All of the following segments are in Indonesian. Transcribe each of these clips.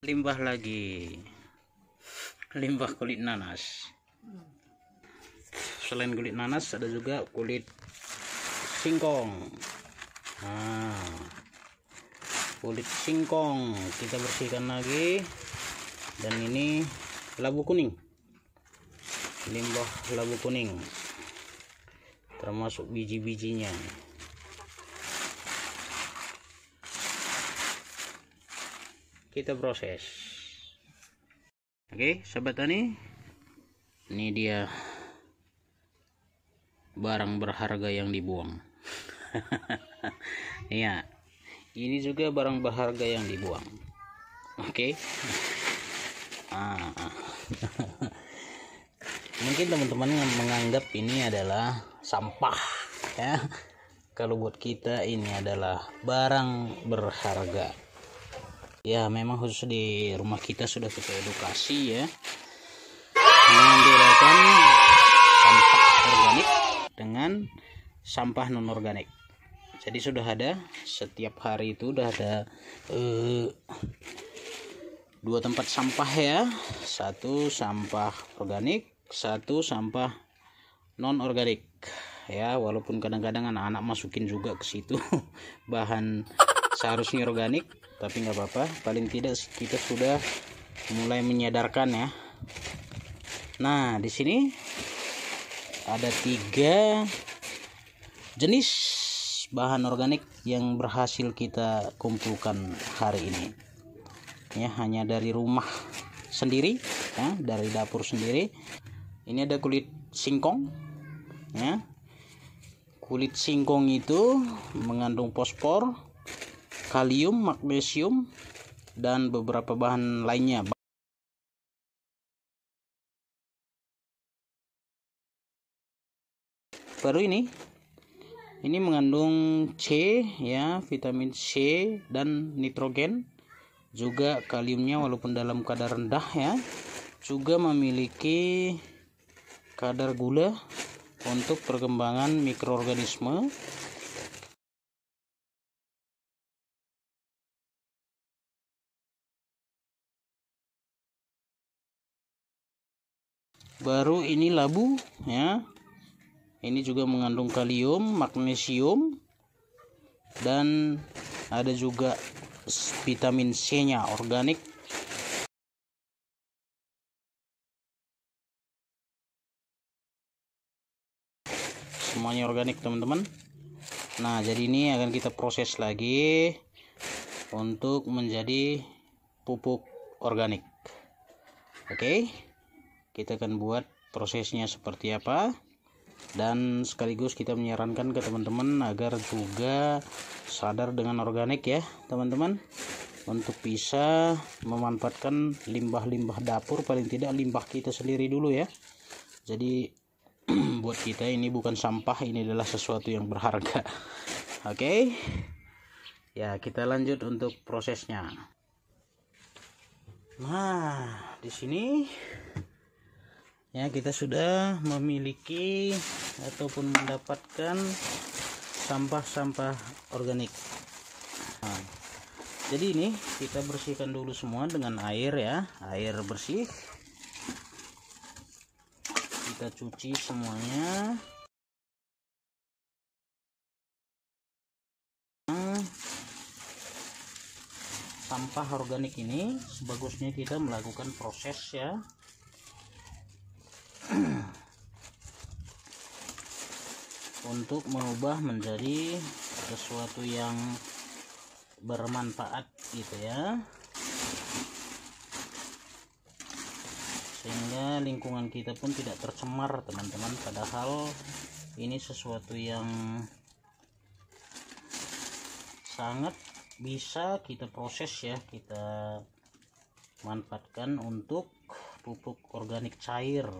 Limbah lagi, limbah kulit nanas. Selain kulit nanas ada juga kulit singkong. Nah, kulit singkong kita bersihkan lagi. Dan ini labu kuning, limbah labu kuning, termasuk biji-bijinya. Kita proses. Oke, sobat tani, ini dia barang berharga yang dibuang. Iya, ini juga barang berharga yang dibuang. Oke. Mungkin teman-teman menganggap ini adalah sampah, ya. Kalau buat kita ini adalah barang berharga. Ya, memang khusus di rumah kita sudah kita edukasi, ya, membedakan sampah organik dengan sampah non organik. Jadi sudah ada, setiap hari itu sudah ada 2 tempat sampah, ya. 1 sampah organik, 1 sampah non organik, ya. Walaupun kadang-kadang anak-anak masukin juga ke situ bahan seharusnya organik, tapi nggak apa-apa, paling tidak kita sudah mulai menyadarkan, ya. Nah, di sini ada 3 jenis bahan organik yang berhasil kita kumpulkan hari ini, ya, hanya dari rumah sendiri, ya, dari dapur sendiri. Ini ada kulit singkong, ya. Kulit singkong itu mengandung fosfor, kalium, magnesium, dan beberapa bahan lainnya. Baru ini mengandung C, ya, vitamin C dan nitrogen, juga kaliumnya walaupun dalam kadar rendah, ya. Juga memiliki kadar gula untuk perkembangan mikroorganisme. Baru ini labu, ya. Ini juga mengandung kalium, magnesium, dan ada juga vitamin C-nya organik. Semuanya organik, teman-teman. Nah, jadi ini akan kita proses lagi untuk menjadi pupuk organik. Oke, kita akan buat prosesnya seperti apa, dan sekaligus kita menyarankan ke teman-teman agar juga sadar dengan organik, ya, teman-teman, untuk bisa memanfaatkan limbah-limbah dapur, paling tidak limbah kita sendiri dulu, ya. Jadi buat kita ini bukan sampah, ini adalah sesuatu yang berharga. Oke. Ya, kita lanjut untuk prosesnya. Nah, di sini, ya, kita sudah memiliki ataupun mendapatkan sampah-sampah organik. Nah, jadi ini kita bersihkan dulu semua dengan air, ya, air bersih. Kita cuci semuanya. Sampah organik ini sebagusnya kita melakukan proses, ya, untuk mengubah menjadi sesuatu yang bermanfaat, gitu, ya, sehingga lingkungan kita pun tidak tercemar, teman-teman. Padahal ini sesuatu yang sangat bisa kita proses, ya, kita manfaatkan untuk pupuk organik cair.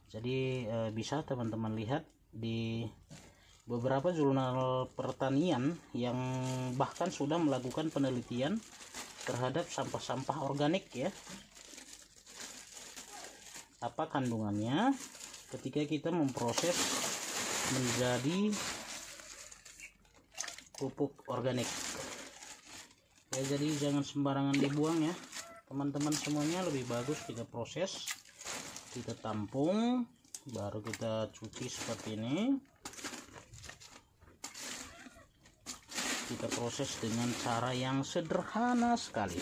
Jadi bisa teman-teman lihat di beberapa jurnal pertanian yang bahkan sudah melakukan penelitian terhadap sampah-sampah organik, ya, apa kandungannya ketika kita memproses menjadi pupuk organik. ya. Jadi jangan sembarangan dibuang ya teman-teman semuanya. Lebih bagus kita proses, kita tampung, baru kita cuci seperti ini. Kita proses dengan cara yang sederhana sekali,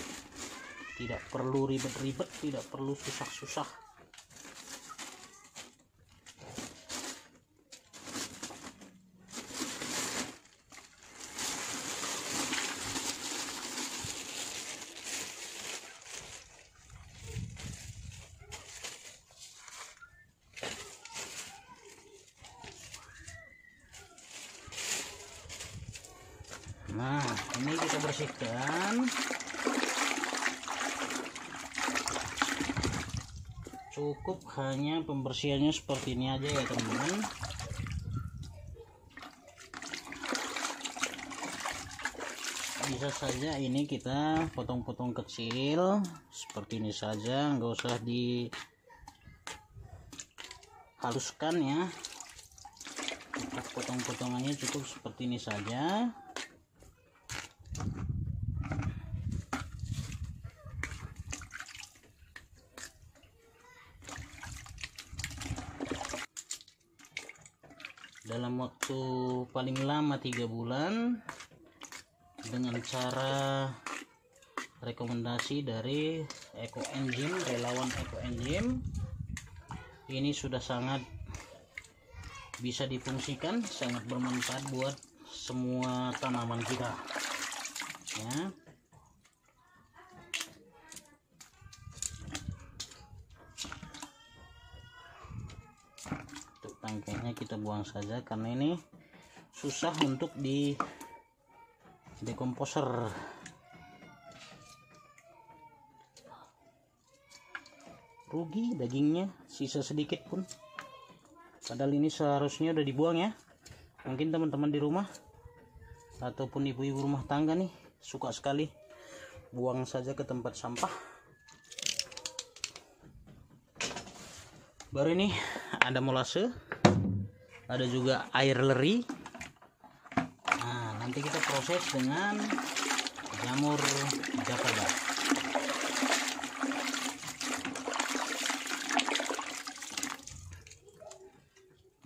tidak perlu ribet-ribet, tidak perlu susah-susah. Nah, ini kita bersihkan. Cukup hanya pembersihannya seperti ini aja ya teman-teman. Bisa saja ini kita potong-potong kecil seperti ini saja, nggak usah dihaluskan ya. Untuk potong-potongannya cukup seperti ini saja. Dalam waktu paling lama 3 bulan dengan cara rekomendasi dari Ekoenzim, relawan Ekoenzim, ini sudah sangat bisa difungsikan, sangat bermanfaat buat semua tanaman kita ya. Tangkainya kita buang saja karena ini susah untuk di dekomposer. Rugi dagingnya, sisa sedikit pun, padahal ini seharusnya udah dibuang ya. Mungkin teman-teman di rumah ataupun ibu-ibu rumah tangga nih suka sekali buang saja ke tempat sampah. Baru ini ada molase, ada juga air leri. Nah, nanti kita proses dengan jamur jakaba.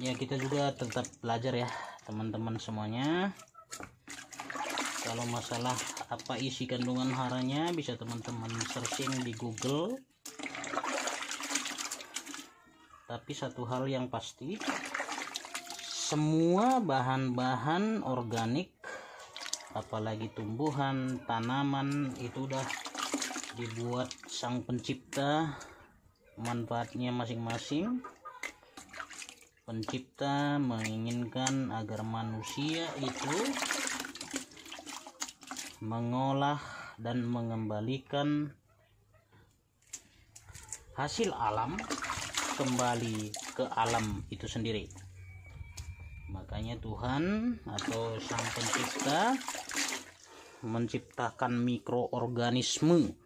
Ya, kita juga tetap belajar ya teman-teman semuanya. Kalau masalah apa isi kandungan haranya bisa teman-teman searching di Google. Tapi satu hal yang pasti, semua bahan-bahan organik, apalagi tumbuhan, tanaman, itu udah dibuat Sang Pencipta, manfaatnya masing-masing. Pencipta menginginkan agar manusia itu mengolah dan mengembalikan hasil alam kembali ke alam itu sendiri. Makanya Tuhan atau Sang Pencipta menciptakan mikroorganisme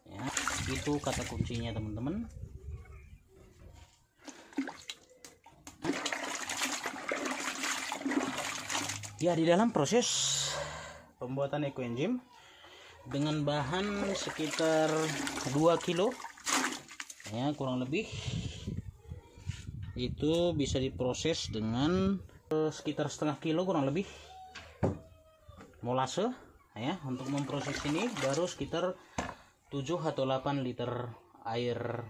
ya, itu kata kuncinya teman-teman. Ya, di dalam proses pembuatan Ekoenzim dengan bahan sekitar 2 kilo ya, kurang lebih itu bisa diproses dengan sekitar setengah kilo kurang lebih molase ya. Untuk memproses ini baru sekitar 7 atau 8 liter air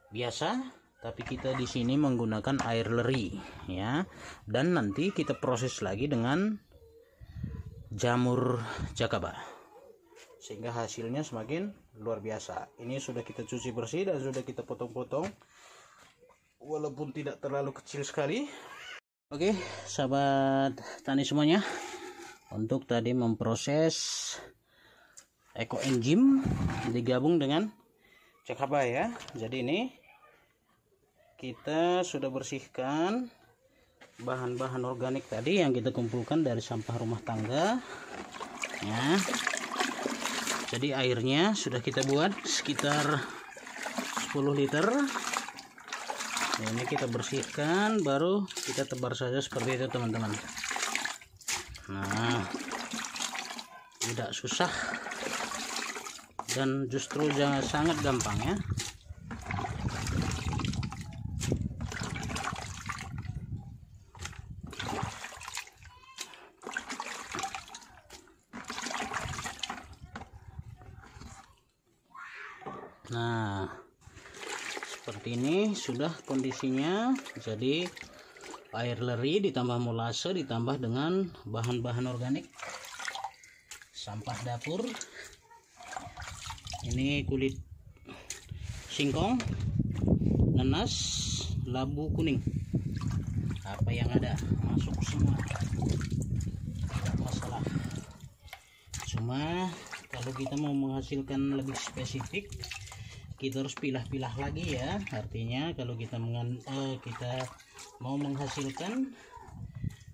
biasa, tapi kita di sini menggunakan air leri ya. Dan nanti kita proses lagi dengan jamur jakaba sehingga hasilnya semakin luar biasa. Ini sudah kita cuci bersih dan sudah kita potong-potong walaupun tidak terlalu kecil sekali. Oke sahabat tani semuanya, untuk tadi memproses Ekoenzim digabung dengan jakaba ya. Jadi ini kita sudah bersihkan bahan-bahan organik tadi yang kita kumpulkan dari sampah rumah tangga ya. Jadi airnya sudah kita buat sekitar 10 liter. Ini kita bersihkan, baru kita tebar saja seperti itu teman-teman. Nah, tidak susah dan justru sangat gampang ya. Nah, seperti ini sudah kondisinya. Jadi air leri ditambah molase ditambah dengan bahan-bahan organik, sampah dapur, ini kulit singkong, nanas, labu kuning, apa yang ada masuk semua, tidak masalah. Cuma kalau kita mau menghasilkan lebih spesifik, kita harus pilah-pilah lagi ya. Artinya kalau kita mau menghasilkan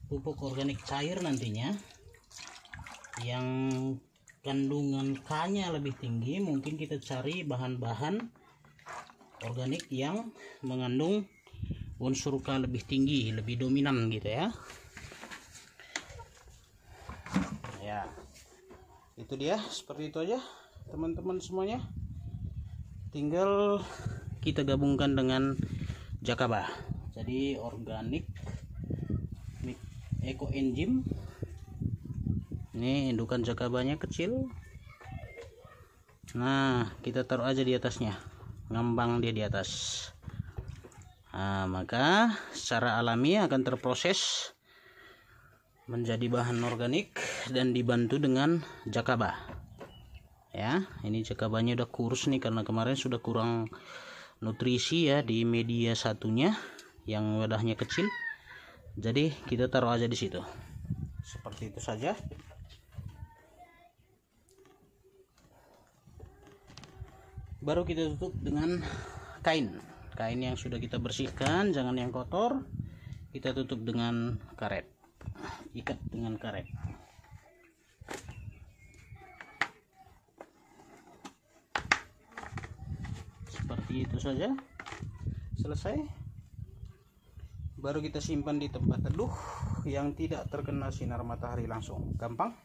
pupuk organik cair nantinya yang kandungan K-nya lebih tinggi, mungkin kita cari bahan-bahan organik yang mengandung unsur K lebih tinggi, lebih dominan gitu ya. Ya, itu dia, seperti itu aja teman-teman semuanya. Tinggal kita gabungkan dengan Jakaba. Jadi organik eco enzim. Ini indukan Jakabanya kecil. Nah, kita taruh aja di atasnya, ngambang dia di atas. Nah, maka secara alami akan terproses menjadi bahan organik dan dibantu dengan Jakaba. Ya, ini Jakabanya udah kurus nih karena kemarin sudah kurang nutrisi ya di media satunya yang wadahnya kecil. Jadi kita taruh aja di situ. Seperti itu saja. Baru kita tutup dengan kain yang sudah kita bersihkan, jangan yang kotor. Kita tutup dengan karet, ikat dengan karet. Seperti itu saja, selesai. Baru kita simpan di tempat teduh yang tidak terkena sinar matahari langsung, gampang.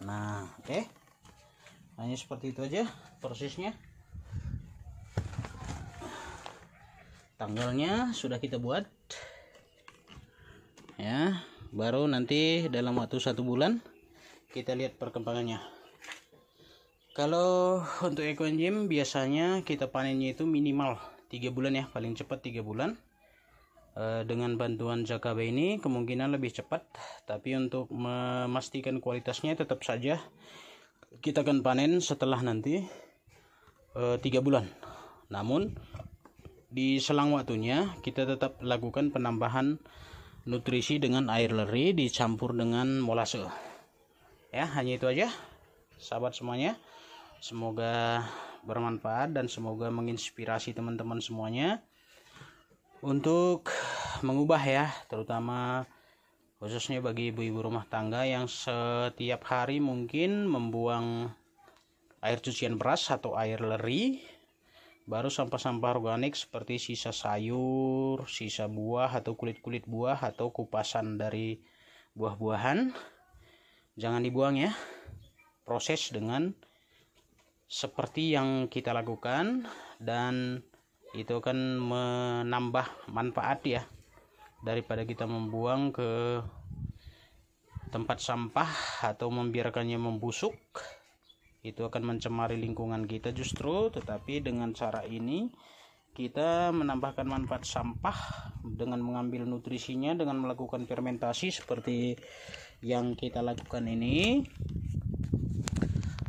Nah, oke. Hanya seperti itu aja prosesnya. Tanggalnya sudah kita buat ya. Baru nanti dalam waktu 1 bulan kita lihat perkembangannya. Kalau untuk ekoenzim biasanya kita panennya itu minimal 3 bulan ya, paling cepat 3 bulan. Dengan bantuan Jakaba ini kemungkinan lebih cepat, tapi untuk memastikan kualitasnya tetap saja kita akan panen setelah nanti 3 bulan. Namun di selang waktunya kita tetap lakukan penambahan nutrisi dengan air leri dicampur dengan molase. Ya, hanya itu aja sahabat semuanya. Semoga bermanfaat dan semoga menginspirasi teman-teman semuanya untuk mengubah ya, terutama khususnya bagi ibu-ibu rumah tangga yang setiap hari mungkin membuang air cucian beras atau air leri, baru sampah-sampah organik seperti sisa sayur, sisa buah atau kulit-kulit buah atau kupasan dari buah-buahan, jangan dibuang ya. Proses dengan seperti yang kita lakukan dan itu akan menambah manfaat ya, daripada kita membuang ke tempat sampah atau membiarkannya membusuk. Itu akan mencemari lingkungan kita justru. Tetapi dengan cara ini kita menambahkan manfaat sampah dengan mengambil nutrisinya dengan melakukan fermentasi seperti yang kita lakukan ini,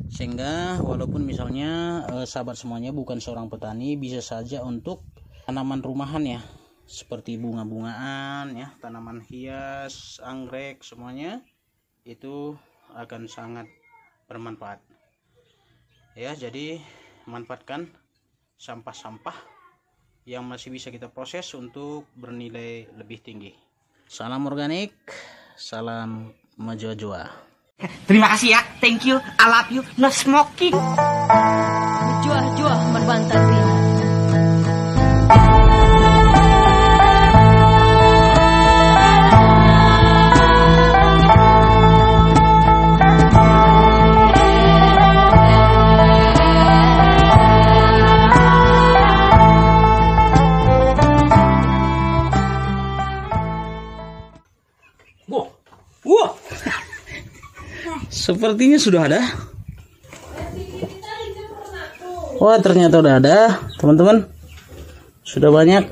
sehingga walaupun misalnya sahabat semuanya bukan seorang petani, bisa saja untuk tanaman rumahan ya, seperti bunga-bungaan ya, tanaman hias, anggrek, semuanya itu akan sangat bermanfaat ya. Jadi manfaatkan sampah-sampah yang masih bisa kita proses untuk bernilai lebih tinggi. Salam organik, salam majoa-joa. Terima kasih ya, thank you, I love you, no smoking. Juah-juah merbantan ringan. Sepertinya sudah ada. Wah, ternyata udah ada, teman-teman. Sudah banyak.